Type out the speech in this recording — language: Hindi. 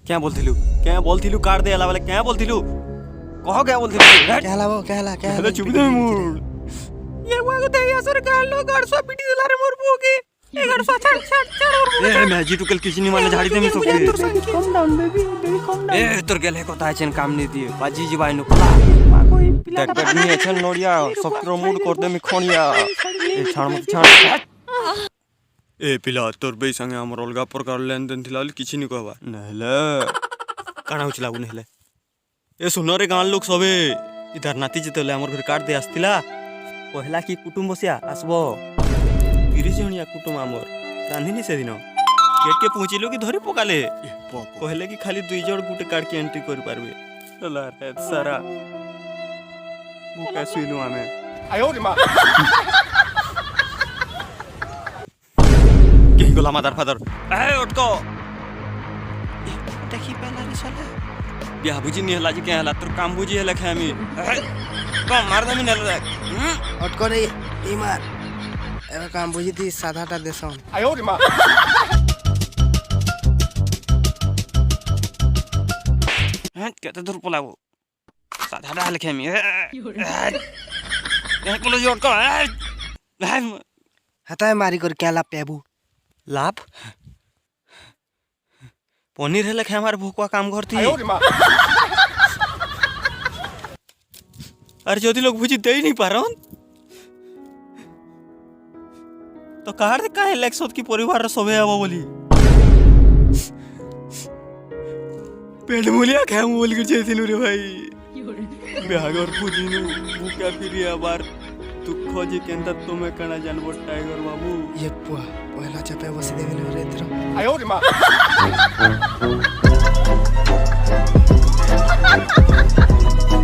क्या बोलथिलु काट दे वाले क्या बोलथिलु कहो क्या बोलथिलु क्या हेलो चुप दे मूड ये वागो ते यासर गालो गाडसा पिटी देला रे मोर बुकी ए गाडसा छाड़ ए मैं जी टुकल किचनी माने झाड़ी दे मी सब come down baby come down ए तोर गेले को ताचेन काम नहीं दिए बाजी जीवाई नु पला कोई पिला देख बेटनी एछन नोडिया सब प्रो मूड कर दे मी खोनिया ए छाड़ मत छाड़ ए पिला तोर बे संगे हमर अलगा प्रकार लेन देन थिला किछि नि कहबा नहले काना उचला नहले ए सुनो रे गान लोग सबे इधर नाती जितले हमर घर काट दे आस्तिला कहला कि कुटुंब बसिया आसबो 30 जणिया कुटुंब हमर रांधिनी से दिन गेट के पहुंचिलो कि धरी पकाले कहले कि खाली 2 जण गुटे कार्ड के एंट्री कर पारबे चला रे सारा बुका सुइलु आमे आयो रे मां के गोला मादार फादर ए उठको देखि पहला रे साला बिया बुझी नि हला जी के हला तोर काम बुझी हला खामी कम मार दमी नल अटको रे ई मार एबे काम बुझी थी साधाटा देसन आयो रे मां हैं केते दूर पलाबो साधाटा हला खामी ए कोलो जोट को हताय मारी कर क्या लाभ पेबू लाभ पनीर हेले खे हमारे भूखवा काम करती अरे ज्योति लोग भुजी दे ही नहीं पा रहा तो कार दे काहे लेक्सोत की परिवार रे सबे आबो बोली पेट मुलिया खे बोल के जेथिलु रे भाई बेहागर भुजीनु भूखा फिरिया बार दुख जे केंता तुमे कणा जानबो टाइगर बाबू ये पुआ पहला चपे बस देवेले रे तेरा आयो रे मां